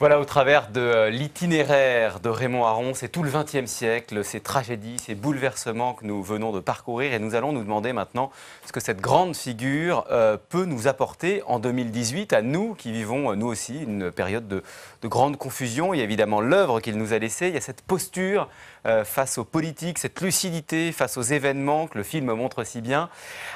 Voilà, au travers de l'itinéraire de Raymond Aron, c'est tout le XXe siècle, ces tragédies, ces bouleversements que nous venons de parcourir. Et nous allons nous demander maintenant ce que cette grande figure peut nous apporter en 2018, à nous qui vivons, nous aussi, une période de grande confusion. Il y a évidemment l'œuvre qu'il nous a laissée, il y a cette posture face aux politiques, cette lucidité face aux événements que le film montre si bien.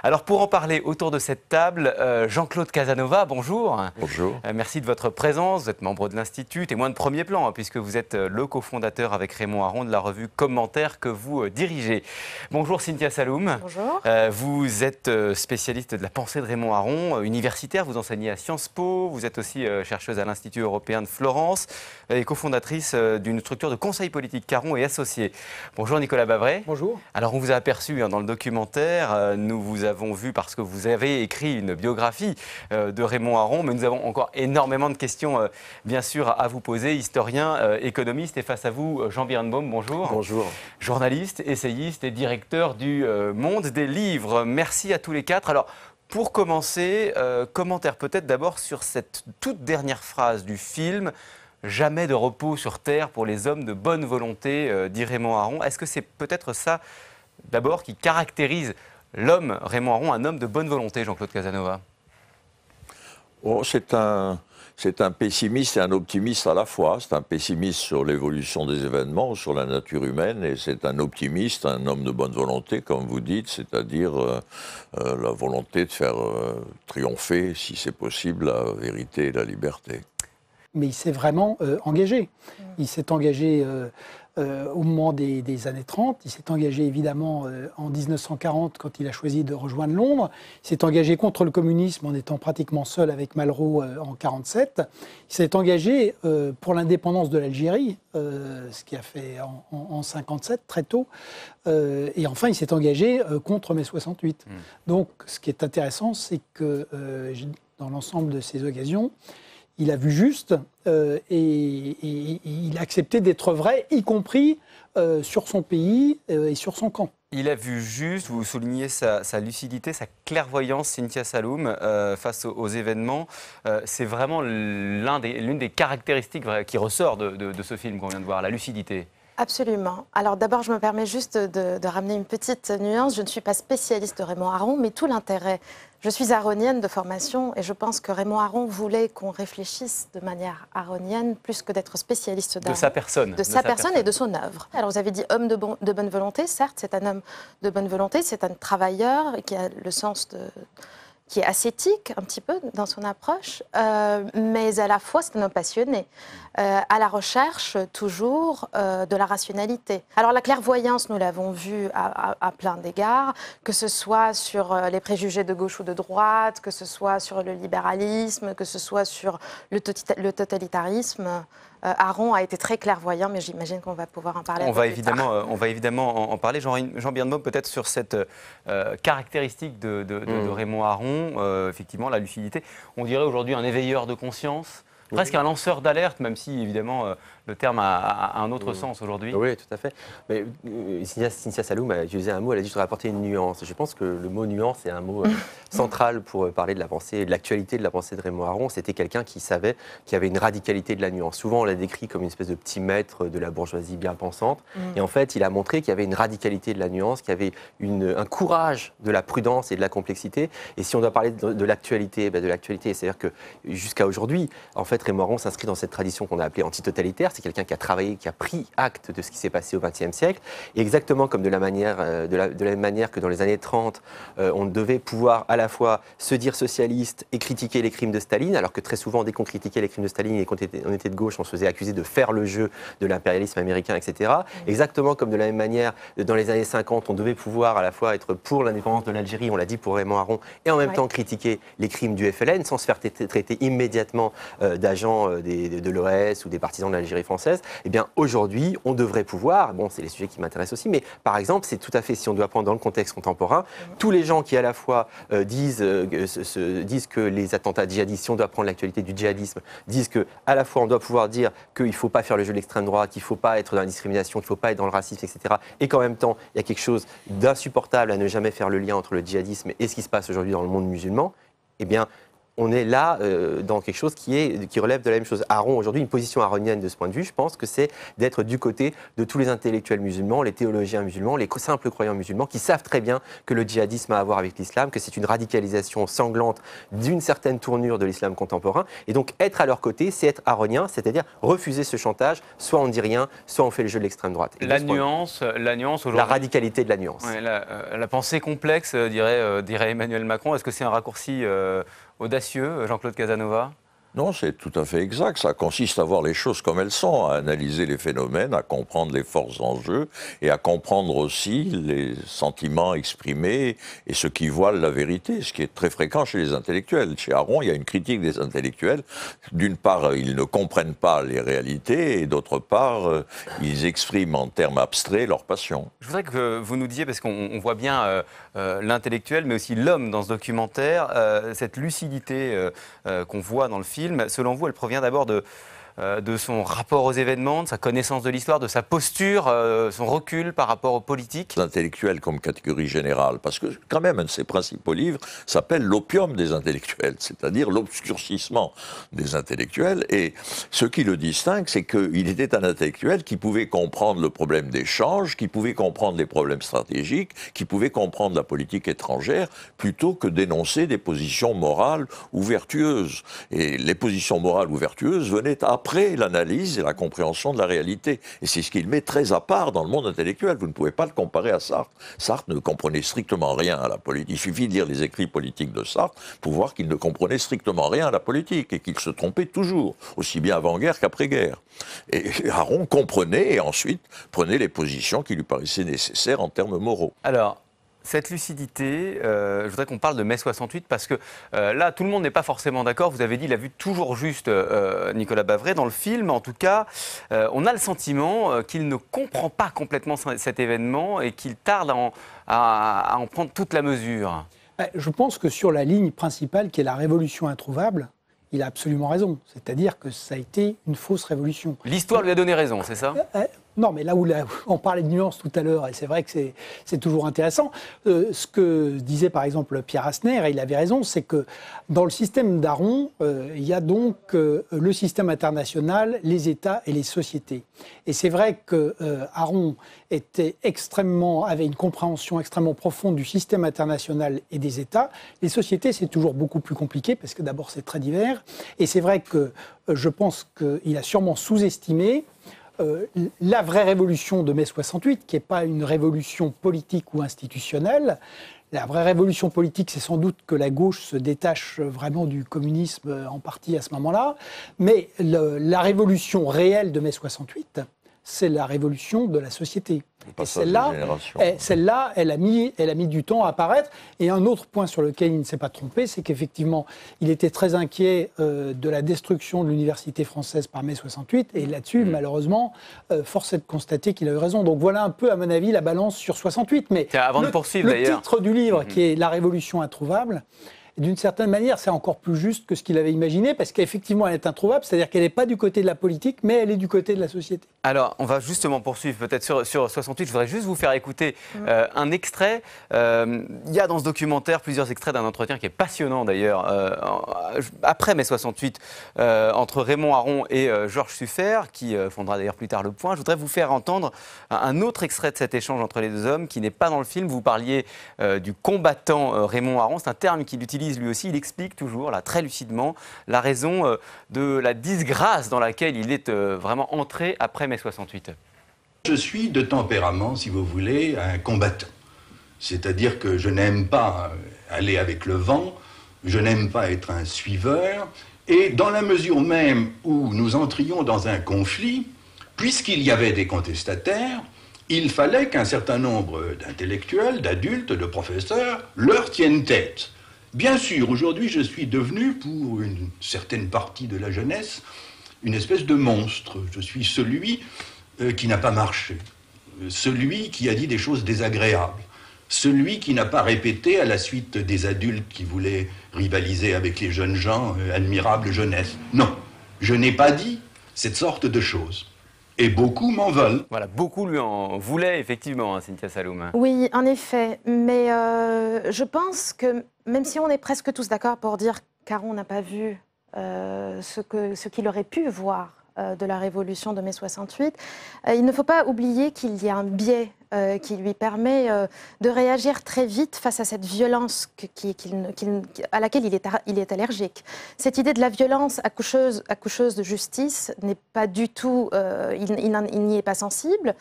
Alors pour en parler autour de cette table, Jean-Claude Casanova, bonjour. Bonjour. Merci de votre présence, vous êtes membre de l'Institut, témoin de premier plan, puisque vous êtes le cofondateur avec Raymond Aron de la revue Commentaire que vous dirigez. Bonjour Cynthia Saloum. Bonjour. Vous êtes spécialiste de la pensée de Raymond Aron, universitaire, vous enseignez à Sciences Po, vous êtes aussi chercheuse à l'Institut européen de Florence et cofondatrice d'une structure de conseil politique Caron et Associés. Bonjour Nicolas Bavray. Bonjour. Alors on vous a aperçu dans le documentaire, nous vous avons vu parce que vous avez écrit une biographie de Raymond Aron, mais nous avons encore énormément de questions bien sûr à vous poser, historien, économiste, et face à vous Jean Birnbaum, bonjour. Bonjour. Journaliste, essayiste et directeur du Monde des livres. Merci à tous les quatre. Alors pour commencer, commentaire peut-être d'abord sur cette toute dernière phrase du film. Jamais de repos sur terre pour les hommes de bonne volonté, dit Raymond Aron. Est-ce que c'est peut-être ça, d'abord, qui caractérise l'homme, Raymond Aron, un homme de bonne volonté, Jean-Claude Casanova? Oh, c'est un pessimiste et un optimiste à la fois. C'est un pessimiste sur l'évolution des événements, sur la nature humaine, et c'est un optimiste, un homme de bonne volonté, comme vous dites, c'est-à-dire la volonté de faire triompher, si c'est possible, la vérité et la liberté. Mais il s'est vraiment engagé. Il s'est engagé au moment des années 30, il s'est engagé évidemment en 1940 quand il a choisi de rejoindre Londres, il s'est engagé contre le communisme en étant pratiquement seul avec Malraux en 1947, il s'est engagé pour l'indépendance de l'Algérie, ce qu'il a fait en 1957, très tôt, et enfin il s'est engagé contre mai 68. Donc ce qui est intéressant, c'est que dans l'ensemble de ces occasions, il a vu juste et il a accepté d'être vrai, y compris sur son pays et sur son camp. Il a vu juste, vous soulignez sa lucidité, sa clairvoyance, Cynthia Saloum, face aux événements. C'est vraiment l'une des caractéristiques qui ressort de ce film qu'on vient de voir, la lucidité. Absolument. Alors d'abord, je me permets juste de ramener une petite nuance. Je ne suis pas spécialiste de Raymond Aron, mais tout l'intérêt. Je suis aronienne de formation et je pense que Raymond Aron voulait qu'on réfléchisse de manière aronienne plus que d'être spécialiste d'Aron. De sa personne. De sa personne et de son œuvre. Alors vous avez dit homme de bonne volonté. Certes, c'est un homme de bonne volonté, c'est un travailleur qui a le sens qui est ascétique un petit peu dans son approche, mais à la fois c'est un homme passionné, à la recherche toujours de la rationalité. Alors la clairvoyance, nous l'avons vu à plein d'égards, que ce soit sur les préjugés de gauche ou de droite, que ce soit sur le libéralisme, que ce soit sur le totalitarisme. Aron a été très clairvoyant, mais j'imagine qu'on va pouvoir en parler. On va évidemment en parler. Jean Birnbaum, peut-être sur cette caractéristique de Raymond Aron, effectivement, la lucidité. On dirait aujourd'hui un éveilleur de conscience, presque un lanceur d'alerte, même si, évidemment, le terme a un autre sens aujourd'hui. Oui, tout à fait. Mais Cynthia Saloum a utilisé un mot, elle a dit « je voudrais apporter une nuance ». Je pense que le mot « nuance » est un mot central pour parler de la pensée, de l'actualité de la pensée de Raymond Aron. C'était quelqu'un qui savait qu'il y avait une radicalité de la nuance. Souvent, on l'a décrit comme une espèce de petit maître de la bourgeoisie bien pensante. Et en fait, il a montré qu'il y avait une radicalité de la nuance, qu'il y avait un courage de la prudence et de la complexité. Et si on doit parler de l'actualité, c'est-à-dire que jusqu'à aujourd'hui, en fait, Raymond Aron s'inscrit dans cette tradition qu'on a appelée antitotalitaire. C'est quelqu'un qui a travaillé, qui a pris acte de ce qui s'est passé au XXe siècle. Et exactement comme de la même manière que dans les années 30, on devait pouvoir à la fois se dire socialiste et critiquer les crimes de Staline, alors que très souvent, dès qu'on critiquait les crimes de Staline et qu'on était de gauche, on se faisait accuser de faire le jeu de l'impérialisme américain, etc. Exactement comme de la même manière, dans les années 50, on devait pouvoir à la fois être pour l'indépendance de l'Algérie, on l'a dit pour Raymond Aron, et en même temps critiquer les crimes du FLN sans se faire traiter immédiatement d'agents de l'OS ou des partisans de l'Algérie française. Eh bien, aujourd'hui, on devrait pouvoir, bon, c'est les sujets qui m'intéressent aussi, mais par exemple, c'est tout à fait, si on doit prendre dans le contexte contemporain, tous les gens qui à la fois disent que les attentats djihadistes, si on doit prendre l'actualité du djihadisme, disent qu'à la fois on doit pouvoir dire qu'il ne faut pas faire le jeu de l'extrême droite, qu'il ne faut pas être dans la discrimination, qu'il ne faut pas être dans le racisme, etc. Et qu'en même temps, il y a quelque chose d'insupportable à ne jamais faire le lien entre le djihadisme et ce qui se passe aujourd'hui dans le monde musulman, eh bien, on est là dans quelque chose qui relève de la même chose. Aaron, aujourd'hui, une position aronienne de ce point de vue, je pense que c'est d'être du côté de tous les intellectuels musulmans, les théologiens musulmans, les simples croyants musulmans, qui savent très bien que le djihadisme a à voir avec l'islam, que c'est une radicalisation sanglante d'une certaine tournure de l'islam contemporain. Et donc, être à leur côté, c'est être aronien, c'est-à-dire refuser ce chantage. Soit on dit rien, soit on fait le jeu de l'extrême droite. La nuance aujourd'hui. La radicalité de la nuance. Ouais, la pensée complexe, dirait Emmanuel Macron. Est-ce que c'est un raccourci audacieux, Jean-Claude Casanova? Non, c'est tout à fait exact. Ça consiste à voir les choses comme elles sont, à analyser les phénomènes, à comprendre les forces en jeu et à comprendre aussi les sentiments exprimés et ce qui voile la vérité, ce qui est très fréquent chez les intellectuels. Chez Aaron, il y a une critique des intellectuels. D'une part, ils ne comprennent pas les réalités et d'autre part, ils expriment en termes abstraits leur passion. Je voudrais que vous nous disiez, parce qu'on voit bien l'intellectuel, mais aussi l'homme dans ce documentaire, cette lucidité qu'on voit dans le film. Selon vous, elle provient d'abord de son rapport aux événements, de sa connaissance de l'histoire, de sa posture, son recul par rapport aux politiques? Intellectuels comme catégorie générale, parce que quand même un de ses principaux livres s'appelle l'opium des intellectuels, c'est-à-dire l'obscurcissement des intellectuels, et ce qui le distingue, c'est qu'il était un intellectuel qui pouvait comprendre le problème d'échange, qui pouvait comprendre les problèmes stratégiques, qui pouvait comprendre la politique étrangère, plutôt que d'énoncer des positions morales ou vertueuses. Et les positions morales ou vertueuses venaient après l'analyse et la compréhension de la réalité. Et c'est ce qu'il met très à part dans le monde intellectuel. Vous ne pouvez pas le comparer à Sartre. Sartre ne comprenait strictement rien à la politique. Il suffit de lire les écrits politiques de Sartre pour voir qu'il ne comprenait strictement rien à la politique et qu'il se trompait toujours, aussi bien avant-guerre qu'après-guerre. Et Aaron comprenait et ensuite prenait les positions qui lui paraissaient nécessaires en termes moraux. Alors, cette lucidité, je voudrais qu'on parle de mai 68 parce que là, tout le monde n'est pas forcément d'accord. Vous avez dit, il a vu toujours juste Nicolas Bavray. Dans le film, en tout cas, on a le sentiment qu'il ne comprend pas complètement cet événement et qu'il tarde à en prendre toute la mesure. Je pense que sur la ligne principale, qui est la révolution introuvable, il a absolument raison. C'est-à-dire que ça a été une fausse révolution. L'histoire lui a donné raison, c'est ça? Non, mais là où on parlait de nuances tout à l'heure, et c'est vrai que c'est toujours intéressant, ce que disait par exemple Pierre Asner, et il avait raison, c'est que dans le système d'Aaron, il y a donc le système international, les États et les sociétés. Et c'est vrai que Aaron avait une compréhension extrêmement profonde du système international et des États. Les sociétés, c'est toujours beaucoup plus compliqué, parce que d'abord c'est très divers, et c'est vrai que je pense qu'il a sûrement sous-estimé la vraie révolution de mai 68, qui n'est pas une révolution politique ou institutionnelle. La vraie révolution politique, c'est sans doute que la gauche se détache vraiment du communisme en partie à ce moment-là. Mais la révolution réelle de mai 68, c'est la révolution de la société. Et celle-là, elle a mis du temps à apparaître. Et un autre point sur lequel il ne s'est pas trompé, c'est qu'effectivement, il était très inquiet de la destruction de l'université française par mai 68. Et là-dessus, malheureusement, force est de constater qu'il a eu raison. Donc voilà un peu, à mon avis, la balance sur 68. Mais avant de poursuivre, le titre du livre, qui est La Révolution introuvable, d'une certaine manière, c'est encore plus juste que ce qu'il avait imaginé, parce qu'effectivement, elle est introuvable, c'est-à-dire qu'elle n'est pas du côté de la politique, mais elle est du côté de la société. Alors, on va justement poursuivre peut-être sur 68. Je voudrais juste vous faire écouter un extrait. Il y a dans ce documentaire plusieurs extraits d'un entretien qui est passionnant d'ailleurs, après mai 68, entre Raymond Aron et Georges Suffert, qui fondera d'ailleurs plus tard Le Point. Je voudrais vous faire entendre un autre extrait de cet échange entre les deux hommes qui n'est pas dans le film. Vous parliez du combattant Raymond Aron. C'est un terme qu'il utilise lui aussi. Il explique toujours, là, très lucidement, la raison de la disgrâce dans laquelle il est vraiment entré après mai 68. Je suis de tempérament, si vous voulez, un combattant. C'est-à-dire que je n'aime pas aller avec le vent, je n'aime pas être un suiveur, et dans la mesure même où nous entrions dans un conflit, puisqu'il y avait des contestataires, il fallait qu'un certain nombre d'intellectuels, d'adultes, de professeurs leur tiennent tête. Bien sûr, aujourd'hui, je suis devenu, pour une certaine partie de la jeunesse, une espèce de monstre. Je suis celui qui n'a pas marché, celui qui a dit des choses désagréables, celui qui n'a pas répété à la suite des adultes qui voulaient rivaliser avec les jeunes gens, admirable jeunesse. Non, je n'ai pas dit cette sorte de choses. Et beaucoup m'en veulent. Voilà, beaucoup lui en voulaient, effectivement, hein, Cynthia Saloum. Oui, en effet. Mais je pense que, même si on est presque tous d'accord pour dire qu'Aron n'a pas vu ce qu'il aurait pu voir de la révolution de mai 68, il ne faut pas oublier qu'il y a un biais qui lui permet de réagir très vite face à cette violence à laquelle il est allergique. Cette idée de la violence accoucheuse de justice n'est pas du tout, il n'y est pas sensible,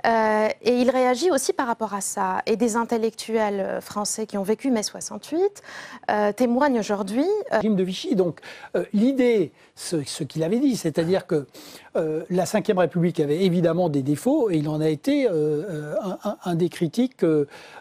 et il réagit aussi par rapport à ça. Et des intellectuels français qui ont vécu mai 68 témoignent aujourd'hui. Régime de Vichy, donc l'idée, ce qu'il avait dit, c'est-à-dire que la Ve République avait évidemment des défauts, et il en a été un des critiques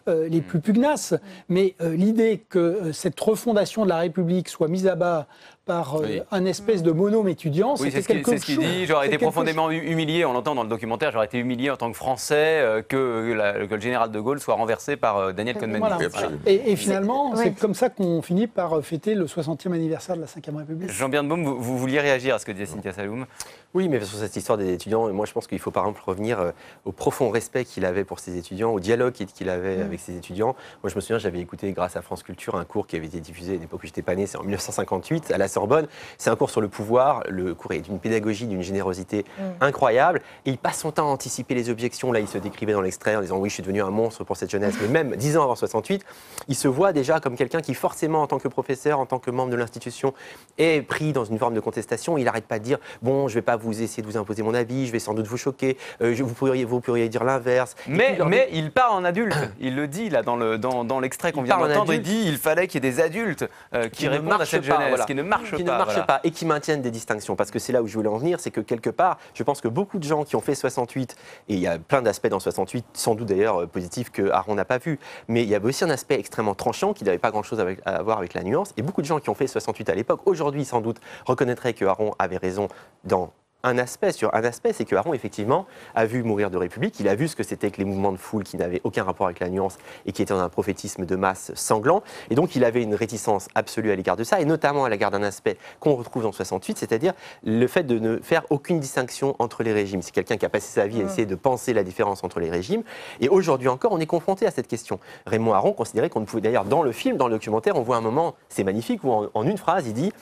les plus pugnaces. Mais l'idée que cette refondation de la République soit mise à bas par un espèce de bonhomme étudiant, c'était quelque chose. C'est ce qu'il dit. J'aurais été profondément humilié, on l'entend dans le documentaire, j'aurais été humilié en tant que Français que le général de Gaulle soit renversé par Daniel Cohn-Bendit. Voilà. Et finalement, c'est comme ça qu'on finit par fêter le 60e anniversaire de la Ve République. Jean Birnbaum, vous vouliez réagir à ce que disait Cynthia Saloum? Oui, mais sur cette histoire des étudiants, moi je pense qu'il faut par exemple revenir au profond respect qu'il avait pour ses étudiants, au dialogue qu'il avait avec ses étudiants. Moi je me souviens, j'avais écouté grâce à France Culture un cours qui avait été diffusé à l'époque où j'étais pas né, c'est en 1958 à la Sorbonne. C'est un cours sur le pouvoir, le cours est d'une pédagogie, d'une générosité incroyable, et il passe son temps à anticiper les objections. Là il se décrivait dans l'extrait en disant oui je suis devenu un monstre pour cette jeunesse, mais même 10 ans avant 68, il se voit déjà comme quelqu'un qui forcément en tant que professeur, en tant que membre de l'institution, est pris dans une forme de contestation. Il n'arrête pas de dire bon je vais pas vous essayer de vous imposer mon avis, je vais sans doute vous choquer, vous pourriez dire l'inverse. Mais il parle en adulte, il le dit là dans l'extrait qu'on vient d'entendre, il dit il fallait qu'il y ait des adultes qui répondent à cette jeunesse, qui ne marchent pas et qui maintiennent des distinctions, parce que c'est là où je voulais en venir, c'est que quelque part, je pense que beaucoup de gens qui ont fait 68, et il y a plein d'aspects dans 68, sans doute d'ailleurs positifs que Aron n'a pas vu, mais il y avait aussi un aspect extrêmement tranchant qui n'avait pas grand-chose à voir avec la nuance, et beaucoup de gens qui ont fait 68 à l'époque, aujourd'hui sans doute, reconnaîtraient que Aron avait raison dans un aspect, c'est que Aron, effectivement, a vu mourir de République. Il a vu ce que c'était que les mouvements de foule qui n'avaient aucun rapport avec la nuance et qui étaient dans un prophétisme de masse sanglant. Et donc, il avait une réticence absolue à l'égard de ça, et notamment à l'égard d'un aspect qu'on retrouve dans 68, c'est-à-dire le fait de ne faire aucune distinction entre les régimes. C'est quelqu'un qui a passé sa vie à essayer de penser la différence entre les régimes. Et aujourd'hui encore, on est confronté à cette question. Raymond Aron considérait qu'on ne pouvait, d'ailleurs, dans le film, dans le documentaire, on voit un moment, c'est magnifique, où en une phrase, il dit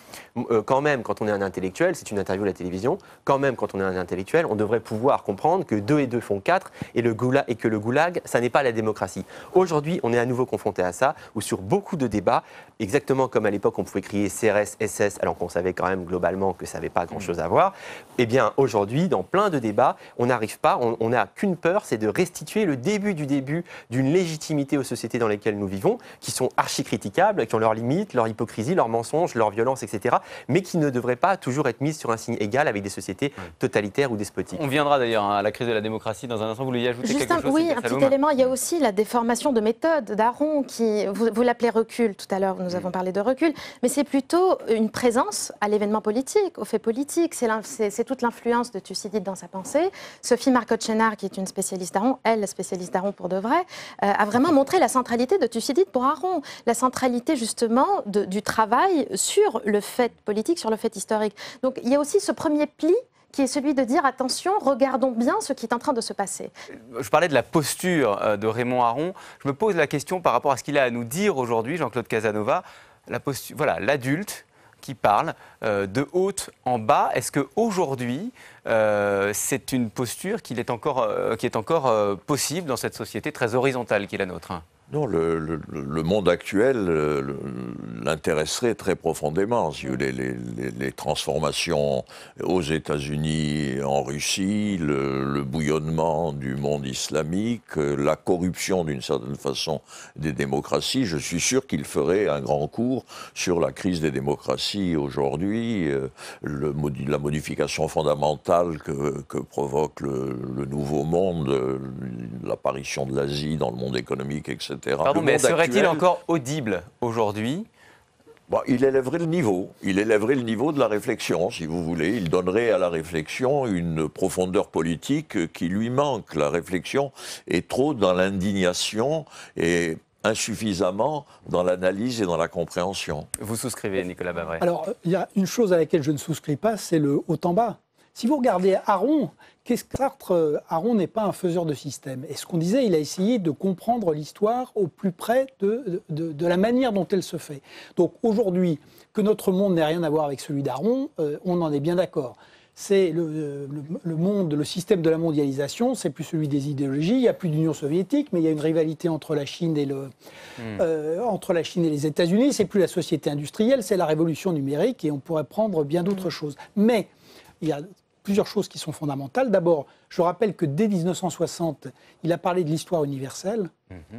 quand même, quand on est un intellectuel, c'est une interview à la télévision, quand même, quand on est un intellectuel, on devrait pouvoir comprendre que 2 et 2 font 4 et que le goulag, ça n'est pas la démocratie. Aujourd'hui, on est à nouveau confronté à ça, où sur beaucoup de débats, exactement comme à l'époque on pouvait crier CRS, SS, alors qu'on savait quand même globalement que ça n'avait pas grand-chose à voir, eh bien aujourd'hui, dans plein de débats, on n'arrive pas, on n'a qu'une peur, c'est de restituer le début d'une légitimité aux sociétés dans lesquelles nous vivons, qui sont archi-critiquables, qui ont leurs limites, leur hypocrisie, leurs mensonges, leur violence, etc., mais qui ne devraient pas toujours être mises sur un signe égal avec des sociétés totalitaire ou despotique. On viendra d'ailleurs à la crise de la démocratie dans un instant. Vous voulez y ajouter quelque chose? Oui, un petit élément. Il y a aussi la déformation de méthode d'Aron, qui, vous l'appelez recul tout à l'heure, nous avons parlé de recul, mais c'est plutôt une présence à l'événement politique, au fait politique. C'est toute l'influence de Thucydide dans sa pensée. Sophie Marcotte-Chénard, qui est une spécialiste d'Aron, elle, spécialiste d'Aron pour de vrai, a vraiment montré la centralité de Thucydide pour Aron, la centralité justement du travail sur le fait politique, sur le fait historique. Donc il y a aussi ce premier pli qui est celui de dire attention, regardons bien ce qui est en train de se passer. Je parlais de la posture de Raymond Aron. Je me pose la question par rapport à ce qu'il a à nous dire aujourd'hui, Jean-Claude Casanova, voilà, l'adulte qui parle de haut en bas. Est-ce qu'aujourd'hui, c'est une posture qui est encore possible dans cette société très horizontale qui est la nôtre? Non, le monde actuel l'intéresserait très profondément. Si vous voulez, les transformations aux États-Unis, en Russie, le bouillonnement du monde islamique, la corruption d'une certaine façon des démocraties, je suis sûr qu'il ferait un grand cours sur la crise des démocraties aujourd'hui, la modification fondamentale que provoque le nouveau monde, l'apparition de l'Asie dans le monde économique, etc. Pardon, mais serait-il encore audible aujourd'hui? Il élèverait le niveau. Il élèverait le niveau de la réflexion, si vous voulez. Il donnerait à la réflexion une profondeur politique qui lui manque. La réflexion est trop dans l'indignation et insuffisamment dans l'analyse et dans la compréhension. Vous souscrivez, Nicolas Bavray? Alors, il y a une chose à laquelle je ne souscris pas, c'est le haut en bas. Si vous regardez Aron, Sartre, Aron n'est pas un faiseur de système. Et ce qu'on disait, il a essayé de comprendre l'histoire au plus près de la manière dont elle se fait. Donc aujourd'hui, que notre monde n'ait rien à voir avec celui d'Aron, on en est bien d'accord. C'est le système de la mondialisation, c'est plus celui des idéologies. Il n'y a plus d'Union soviétique, mais il y a une rivalité entre la Chine et les États-Unis. C'est plus la société industrielle, c'est la révolution numérique, et on pourrait prendre bien d'autres choses. Mais il y a plusieurs choses qui sont fondamentales. D'abord, je rappelle que dès 1960, il a parlé de l'histoire universelle.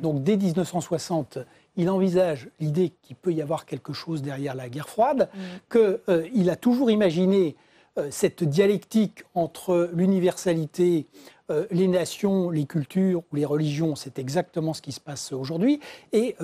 Donc dès 1960, il envisage l'idée qu'il peut y avoir quelque chose derrière la guerre froide, qu'il a toujours imaginé cette dialectique entre l'universalité, les nations, les cultures ou les religions. C'est exactement ce qui se passe aujourd'hui. Et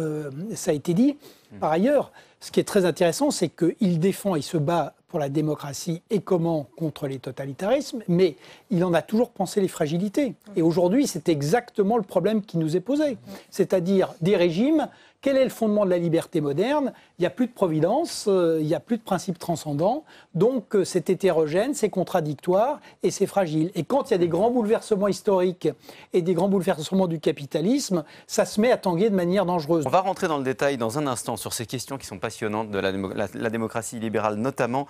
ça a été dit. Par ailleurs, ce qui est très intéressant, c'est qu'il défend, il se bat pour la démocratie et comment contre les totalitarismes, mais il en a toujours pensé les fragilités. Et aujourd'hui, c'est exactement le problème qui nous est posé. C'est-à-dire des régimes. Quel est le fondement de la liberté moderne? Il n'y a plus de providence, il n'y a plus de principe transcendant, donc c'est hétérogène, c'est contradictoire et c'est fragile. Et quand il y a des grands bouleversements historiques et des grands bouleversements du capitalisme, ça se met à tanguer de manière dangereuse. On va rentrer dans le détail dans un instant sur ces questions qui sont passionnantes de la démocratie libérale notamment.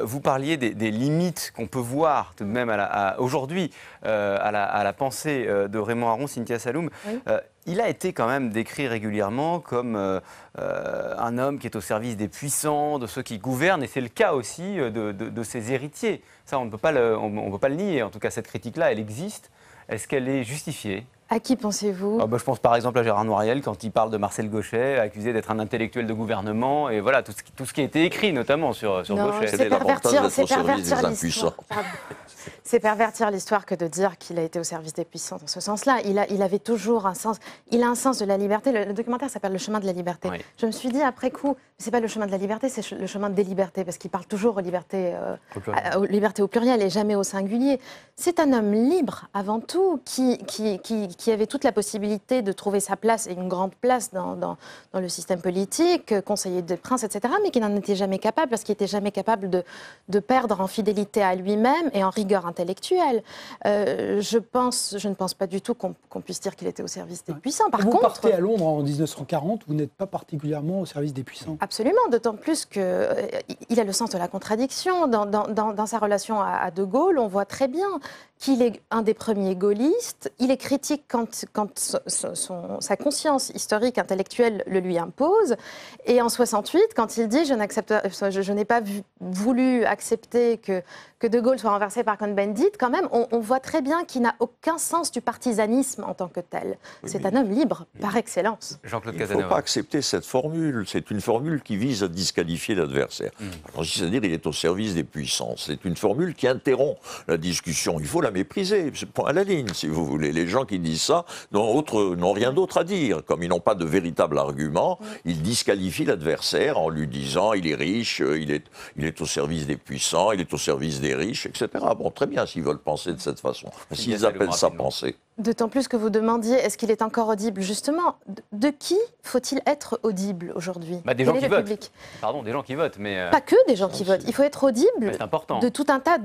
Vous parliez des limites qu'on peut voir tout de même aujourd'hui à la pensée de Raymond Aron, Cynthia Saloum. Oui. Il a été quand même décrit régulièrement comme un homme qui est au service des puissants, de ceux qui gouvernent, et c'est le cas aussi de ses héritiers. Ça, on ne peut pas le nier. En tout cas, cette critique-là, elle existe. Est-ce qu'elle est justifiée? À qui pensez-vous? Je pense par exemple à Gérard Noiriel quand il parle de Marcel Gauchet, accusé d'être un intellectuel de gouvernement, et voilà, tout ce qui a été écrit notamment sur Gauchet. C'est pervertir l'histoire que de dire qu'il a été au service des puissants dans ce sens-là. Il avait toujours un sens. Il a un sens de la liberté. Le documentaire s'appelle Le chemin de la liberté. Oui. Je me suis dit après coup, c'est pas le chemin de la liberté, c'est le chemin des libertés, parce qu'il parle toujours aux libertés au pluriel et jamais au singulier. C'est un homme libre avant tout, qui avait toute la possibilité de trouver sa place et une grande place dans le système politique, conseiller des princes, etc., mais qui n'en était jamais capable, parce qu'il n'était jamais capable de perdre en fidélité à lui-même et en rigueur intellectuelle. Je ne pense pas du tout qu'on puisse dire qu'il était au service des puissants. Par contre, vous partez à Londres en 1940, vous n'êtes pas particulièrement au service des puissants. Absolument, d'autant plus qu'il a le sens de la contradiction. Dans sa relation à De Gaulle, on voit très bien qu'il est un des premiers gaullistes. Il est critique quand sa conscience historique, intellectuelle le lui impose. Et en 68, quand il dit « je n'ai pas voulu accepter que De Gaulle soit renversé par Cohn-Bendit », quand même, on voit très bien qu'il n'a aucun sens du partisanisme en tant que tel. C'est un homme libre, par excellence. Jean-Claude Casanova. Il ne faut pas accepter cette formule. C'est une formule qui vise à disqualifier l'adversaire. C'est-à-dire qu'il est au service des puissances. C'est une formule qui interrompt la discussion. Il faut la mépriser. C'est point à la ligne, si vous voulez. Les gens qui disent ça n'ont rien d'autre à dire. Comme ils n'ont pas de véritable argument, ils disqualifient l'adversaire en lui disant il est riche, il est au service des puissants, il est au service des riches, etc. Bon, très bien s'ils veulent penser de cette façon. S'ils appellent ça penser. D'autant plus que vous demandiez, est-ce qu'il est encore audible? Justement, de qui faut-il être audible aujourd'hui? Des gens qui votent. Pardon, des gens qui votent, mais... Pas que des gens qui votent. Il faut être audible de tout un tas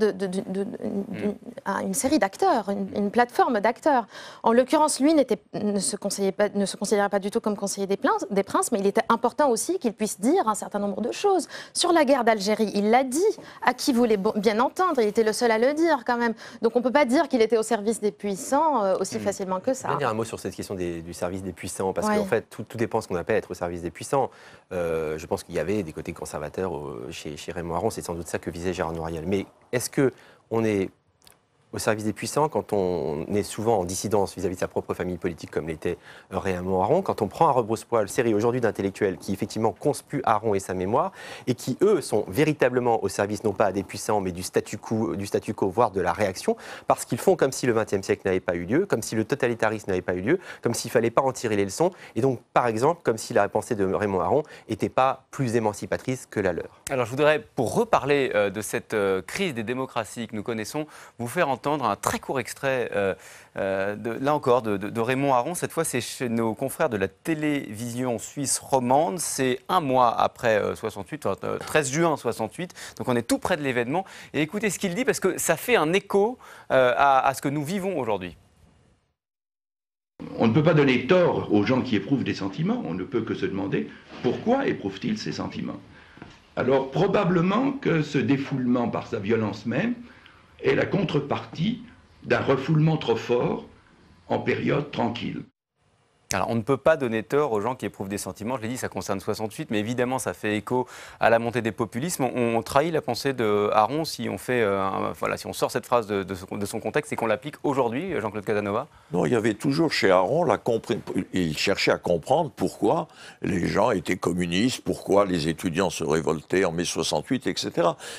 une série d'acteurs, une plateforme d'acteurs. En l'occurrence, lui ne se considérait pas du tout comme conseiller des princes, mais il était important aussi qu'il puisse dire un certain nombre de choses. Sur la guerre d'Algérie, il l'a dit. À qui voulait bien entendre? Il était le seul à le dire, quand même. Donc on ne peut pas dire qu'il était au service des puissants aussi facilement que ça. Je vais dire un mot sur cette question du service des puissants, parce qu'en fait, tout dépend de ce qu'on appelle être au service des puissants. Je pense qu'il y avait des côtés conservateurs chez Raymond Aron, c'est sans doute ça que visait Gérard Noiriel. Mais est-ce qu'on est au service des puissants quand on est souvent en dissidence vis-à-vis de sa propre famille politique, comme l'était Raymond Aron, quand on prend un rebrousse-poil, série aujourd'hui d'intellectuels qui effectivement conspuent Aron et sa mémoire, et qui, eux, sont véritablement au service non pas des puissants, mais du statu quo, voire de la réaction, parce qu'ils font comme si le XXe siècle n'avait pas eu lieu, comme si le totalitarisme n'avait pas eu lieu, comme s'il ne fallait pas en tirer les leçons, et donc, par exemple, comme si la pensée de Raymond Aron n'était pas plus émancipatrice que la leur. Alors, je voudrais, pour reparler de cette crise des démocraties que nous connaissons, vous faire entendre entendre un très court extrait, là encore, de Raymond Aron. Cette fois, c'est chez nos confrères de la télévision suisse romande. C'est un mois après 68, 13 juin 68. Donc on est tout près de l'événement. Et écoutez ce qu'il dit, parce que ça fait un écho à ce que nous vivons aujourd'hui. On ne peut pas donner tort aux gens qui éprouvent des sentiments. On ne peut que se demander pourquoi éprouvent-ils ces sentiments. Alors probablement que ce défoulement par sa violence même est la contrepartie d'un refoulement trop fort en période tranquille. Alors, on ne peut pas donner tort aux gens qui éprouvent des sentiments. Je l'ai dit, ça concerne 68, mais évidemment, ça fait écho à la montée des populismes. On trahit la pensée de Aron si on fait, si on sort cette phrase de son contexte et qu'on l'applique aujourd'hui, Jean-Claude Casanova. Non, il y avait toujours chez Aron il cherchait à comprendre pourquoi les gens étaient communistes, pourquoi les étudiants se révoltaient en mai 68, etc.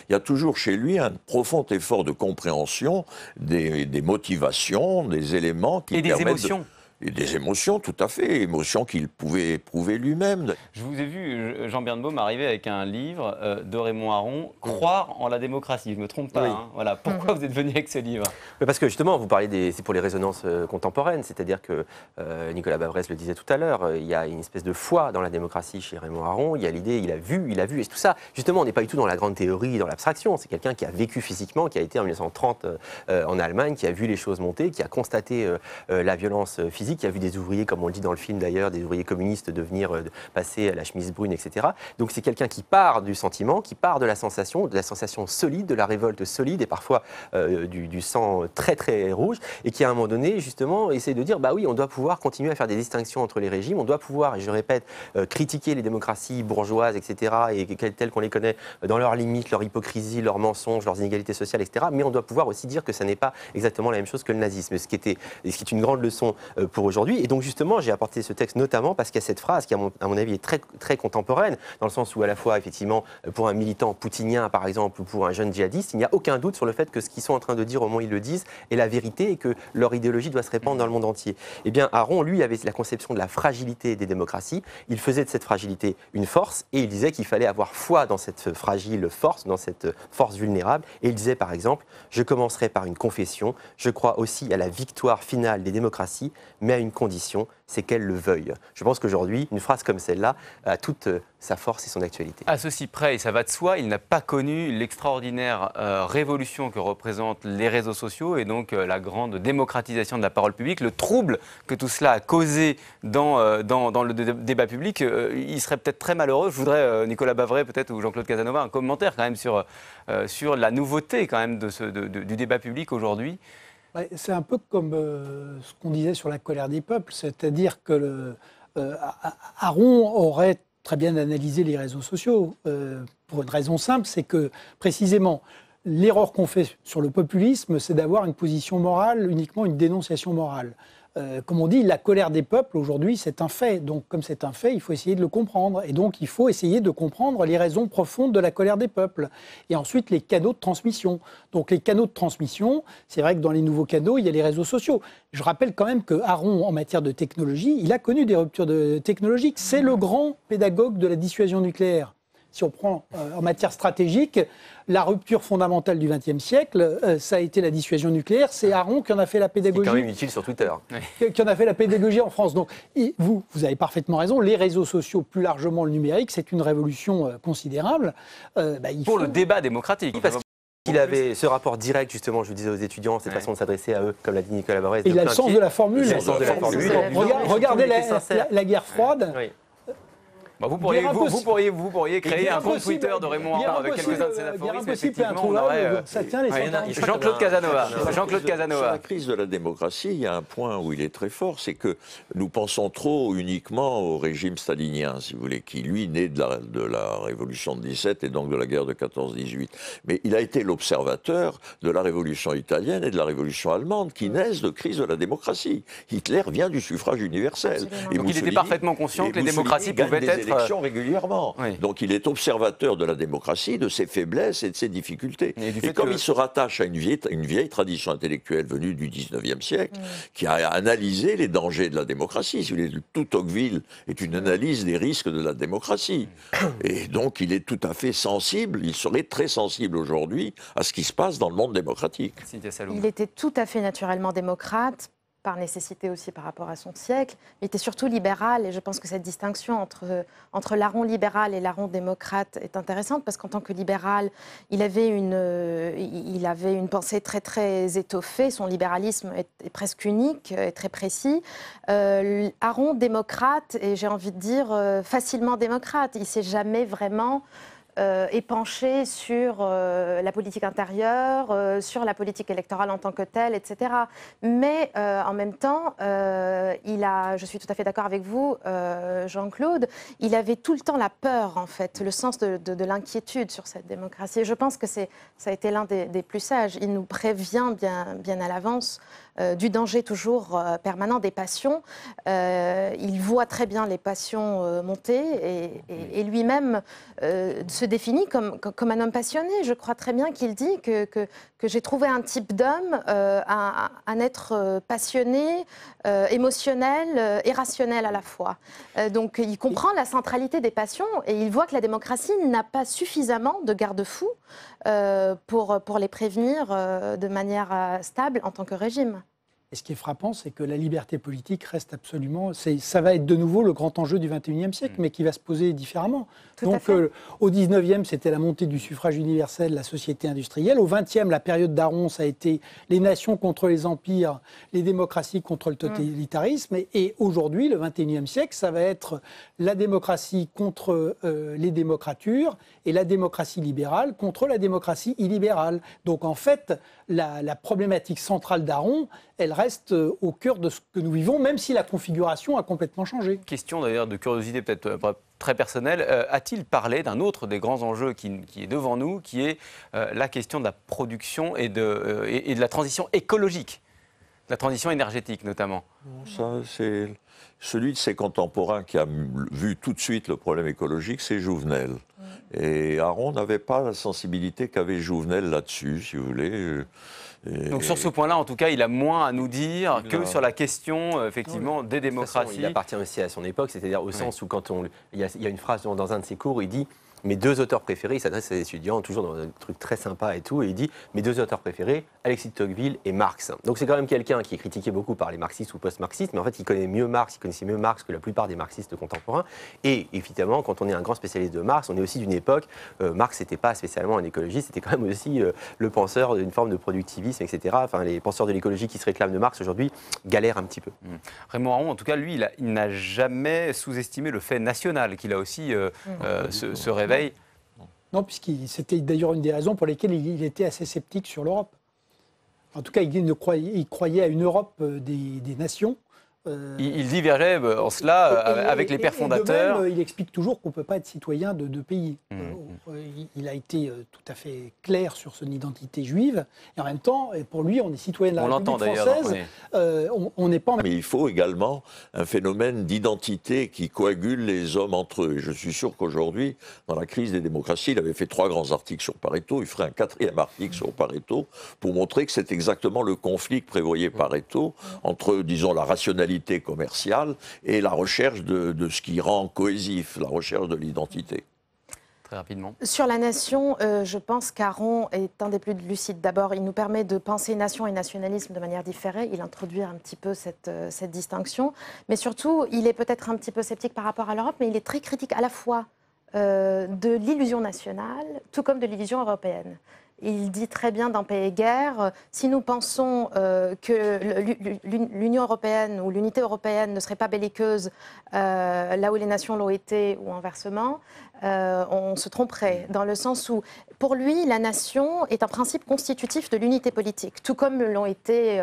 Il y a toujours chez lui un profond effort de compréhension des motivations, des éléments qui permettent... Et des émotions. Et des émotions, tout à fait, émotions qu'il pouvait éprouver lui-même. Je vous ai vu, Jean Birnbaum, arriver avec un livre de Raymond Aron, Croire en la démocratie. Je ne me trompe pas. Oui. Hein. Voilà. Pourquoi vous êtes venu avec ce livre? Parce que justement, vous parlez c'est pour les résonances contemporaines, c'est-à-dire que Nicolas Bavrez le disait tout à l'heure, il y a une espèce de foi dans la démocratie chez Raymond Aron, il y a l'idée, il a vu, et tout ça. Justement, on n'est pas du tout dans la grande théorie, dans l'abstraction, c'est quelqu'un qui a vécu physiquement, qui a été en 1930 en Allemagne, qui a vu les choses monter, qui a constaté la violence physique, qui a vu des ouvriers, comme on le dit dans le film d'ailleurs, des ouvriers communistes devenir passer à la chemise brune, etc. Donc c'est quelqu'un qui part du sentiment, qui part de la sensation solide, de la révolte solide et parfois du sang très très rouge, et qui à un moment donné justement essaie de dire bah oui, on doit pouvoir continuer à faire des distinctions entre les régimes, on doit pouvoir, et je répète, critiquer les démocraties bourgeoises, etc. et telles qu'on les connaît dans leurs limites, leur hypocrisie, leurs mensonges, leurs inégalités sociales, etc. Mais on doit pouvoir aussi dire que ça n'est pas exactement la même chose que le nazisme, ce qui est une grande leçon pour aujourd'hui. Et donc justement, j'ai apporté ce texte notamment parce qu'il y a cette phrase qui, à mon avis, est très, très contemporaine, dans le sens où à la fois, effectivement, pour un militant poutinien, par exemple, ou pour un jeune djihadiste, il n'y a aucun doute sur le fait que ce qu'ils sont en train de dire au moment où ils le disent est la vérité et que leur idéologie doit se répandre dans le monde entier. Eh bien, Aron, lui, avait la conception de la fragilité des démocraties. Il faisait de cette fragilité une force et il disait qu'il fallait avoir foi dans cette fragile force, dans cette force vulnérable. Et il disait, par exemple, je commencerai par une confession, je crois aussi à la victoire finale des démocraties, mais à une condition, c'est qu'elle le veuille. Je pense qu'aujourd'hui, une phrase comme celle-là a toute sa force et son actualité. À ceci près, et ça va de soi, il n'a pas connu l'extraordinaire révolution que représentent les réseaux sociaux et donc la grande démocratisation de la parole publique, le trouble que tout cela a causé dans le débat public. Il serait peut-être très malheureux. Je voudrais, Nicolas Bavrez peut-être ou Jean-Claude Casanova, un commentaire quand même sur la nouveauté quand même du débat public aujourd'hui. Ouais, c'est un peu comme ce qu'on disait sur la colère des peuples, c'est-à-dire que Aron aurait très bien analysé les réseaux sociaux pour une raison simple, c'est que précisément l'erreur qu'on fait sur le populisme, c'est d'avoir une position morale, uniquement une dénonciation morale. Comme on dit, la colère des peuples, aujourd'hui, c'est un fait. Donc, comme c'est un fait, il faut essayer de le comprendre. Et donc, il faut essayer de comprendre les raisons profondes de la colère des peuples. Et ensuite, les canaux de transmission. Donc, les canaux de transmission, c'est vrai que dans les nouveaux canaux, il y a les réseaux sociaux. Je rappelle quand même que Aron, en matière de technologie, il a connu des ruptures technologiques. C'est le grand pédagogue de la dissuasion nucléaire. Si on prend en matière stratégique, la rupture fondamentale du XXe siècle, ça a été la dissuasion nucléaire. C'est Aron qui en a fait la pédagogie. C'est quand même utile sur Twitter. Qui en a fait la pédagogie en France. Donc, vous avez parfaitement raison. Les réseaux sociaux, plus largement le numérique, c'est une révolution considérable. Pour le débat démocratique. Parce qu'il avait ce rapport direct, justement, je vous disais aux étudiants, cette façon de s'adresser à eux, comme l'a dit Nicolas Bavrez. Il a le sens de la formule. Il a le sens de la formule. Regardez la guerre froide. Oui. Bah vous pourriez créer un compte Twitter de Raymond Aron avec quelques-uns de ses aphorismes. Effectivement, on aurait... Jean-Claude Casanova. Jean-Claude Casanova. Sur la crise de la démocratie, il y a un point où il est très fort, c'est que nous pensons trop uniquement au régime stalinien, si vous voulez, qui lui naît de la révolution de 17 et donc de la guerre de 14-18. Mais il a été l'observateur de la révolution italienne et de la révolution allemande, qui naissent de crise de la démocratie. Hitler vient du suffrage universel. Donc il était parfaitement conscient que les démocraties pouvaient être élections régulièrement. Oui. Donc il est observateur de la démocratie, de ses faiblesses et de ses difficultés. Et comme il se rattache à une vieille tradition intellectuelle venue du 19e siècle, qui a analysé les dangers de la démocratie. Si vous voulez, tout Tocqueville est une analyse des risques de la démocratie. Et donc il est tout à fait sensible, il serait très sensible aujourd'hui à ce qui se passe dans le monde démocratique. Cynthia Saloum. Il était tout à fait naturellement démocrate, par nécessité aussi par rapport à son siècle. Il était surtout libéral et je pense que cette distinction entre l'aron libéral et l'aron démocrate est intéressante parce qu'en tant que libéral, il avait une pensée très très étoffée. Son libéralisme est presque unique et très précis. Aron démocrate et j'ai envie de dire facilement démocrate. Il ne s'est jamais vraiment épanché sur la politique intérieure, sur la politique électorale en tant que telle, etc. Mais en même temps, je suis tout à fait d'accord avec vous, Jean-Claude, il avait tout le temps la peur, en fait, le sens de l'inquiétude sur cette démocratie. Et je pense que ça a été l'un des plus sages. Il nous prévient bien à l'avance du danger toujours permanent des passions. Il voit très bien les passions monter et lui-même se définit comme un homme passionné. Je crois très bien qu'il dit que j'ai trouvé un type d'homme, un être passionné, émotionnel et rationnel à la fois. Donc il comprend la centralité des passions et il voit que la démocratie n'a pas suffisamment de garde-fous pour les prévenir de manière stable en tant que régime. Et ce qui est frappant, c'est que la liberté politique reste absolument... Ça va être de nouveau le grand enjeu du XXIe siècle, mais qui va se poser différemment. Donc au XIXe, c'était la montée du suffrage universel, la société industrielle. Au XXe, la période d'Aron, ça a été les nations contre les empires, les démocraties contre le totalitarisme. Et aujourd'hui, le XXIe siècle, ça va être la démocratie contre les démocratures et la démocratie libérale contre la démocratie illibérale. Donc en fait, la problématique centrale d'Aron, elle reste au cœur de ce que nous vivons, même si la configuration a complètement changé. Question d'ailleurs de curiosité peut-être très personnelle. A-t-il parlé d'un autre des grands enjeux qui est devant nous, qui est la question de la production et de la transition écologique, la transition énergétique notamment? Ça, c'est celui de ses contemporains qui a vu tout de suite le problème écologique, c'est Jouvenel. Et Aron n'avait pas la sensibilité qu'avait Jouvenel là-dessus, si vous voulez. Donc sur ce point-là, en tout cas, il a moins à nous dire que sur la question, effectivement, des démocraties. De toute façon, il appartient aussi à son époque, c'est-à-dire au sens où quand il y a une phrase dans un de ses cours, il dit « Mes deux auteurs préférés », il s'adresse à des étudiants, toujours dans un truc très sympa et tout, et il dit « Mes deux auteurs préférés, Alexis de Tocqueville et Marx ». Donc c'est quand même quelqu'un qui est critiqué beaucoup par les marxistes ou post-marxistes, mais en fait il connaissait mieux Marx que la plupart des marxistes contemporains. Et évidemment, quand on est un grand spécialiste de Marx, on est aussi d'une époque, Marx n'était pas spécialement un écologiste, c'était quand même aussi le penseur d'une forme de productivisme, etc. Enfin, les penseurs de l'écologie qui se réclament de Marx aujourd'hui galèrent un petit peu. Raymond Aron, en tout cas, lui, il n'a jamais sous-estimé le fait national, qu'il a aussi ce réveil. Non, c'était d'ailleurs une des raisons pour lesquelles il était assez sceptique sur l'Europe. En tout cas, il croyait à une Europe des nations. Il divergeait en cela avec les pères fondateurs. De même, il explique toujours qu'on ne peut pas être citoyen de deux pays. Il a été tout à fait clair sur son identité juive. Et en même temps, pour lui, on est citoyen de la République française. On n'est pas... Mais il faut également un phénomène d'identité qui coagule les hommes entre eux. Et je suis sûr qu'aujourd'hui, dans la crise des démocraties, il avait fait 3 grands articles sur Pareto. Il ferait un 4e article sur Pareto pour montrer que c'est exactement le conflit que prévoyait Pareto entre, disons, la rationalité commerciale et la recherche de ce qui rend cohésif, la recherche de l'identité. Très rapidement. Sur la nation, je pense qu'Aron est un des plus lucides. D'abord, il nous permet de penser nation et nationalisme de manière différée. Il introduit un petit peu cette distinction. Mais surtout, il est peut-être un petit peu sceptique par rapport à l'Europe, mais il est très critique à la fois de l'illusion nationale, tout comme de l'illusion européenne. Il dit très bien dans Paix et Guerre, si nous pensons que l'Union européenne ou l'unité européenne ne serait pas belliqueuse là où les nations l'ont été ou inversement, on se tromperait, dans le sens où, pour lui, la nation est un principe constitutif de l'unité politique, tout comme l'ont été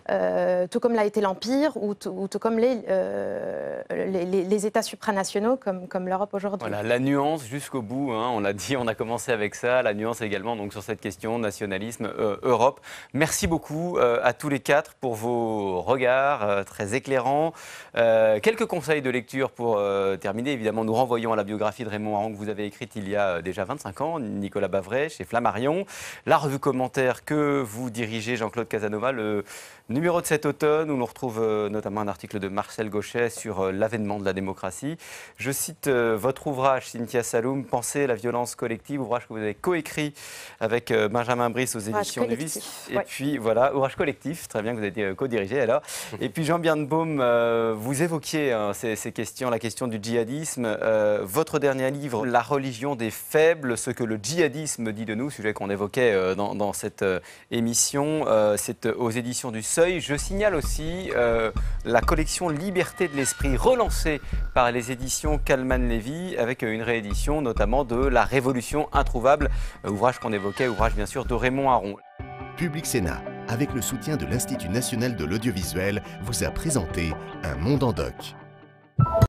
tout comme l'a été l'Empire ou tout comme les États supranationaux comme l'Europe aujourd'hui. Voilà, la nuance jusqu'au bout, hein, on l'a dit, on a commencé avec ça, la nuance également donc, sur cette question, nationalisme, Europe. Merci beaucoup à tous les quatre pour vos regards très éclairants. Quelques conseils de lecture pour terminer. Évidemment, nous renvoyons à la biographie de Raymond Aron que vous avez écrite il y a déjà 25 ans, Nicolas Bavray, chez Flammarion. La revue commentaire que vous dirigez, Jean-Claude Casanova, le numéro de cet automne, où l'on retrouve notamment un article de Marcel Gauchet sur l'avènement de la démocratie. Je cite votre ouvrage, Cynthia Saloum, Penser la violence collective, ouvrage que vous avez coécrit avec Benjamin Brice aux éditions du Vice. Et puis voilà, ouvrage collectif, très bien que vous avez co-dirigé alors. Et puis Jean Birnbaum, vous évoquiez ces questions, la question du djihadisme. Votre dernier livre, La religion des faibles, ce que le djihadisme dit de nous, sujet qu'on évoquait dans cette émission, c'est aux éditions du Seuil. Je signale aussi la collection Liberté de l'esprit, relancée par les éditions Kalman-Levy, avec une réédition notamment de La Révolution introuvable, ouvrage qu'on évoquait, ouvrage bien sûr de Raymond Aron. Public Sénat, avec le soutien de l'Institut national de l'audiovisuel, vous a présenté Un monde en doc.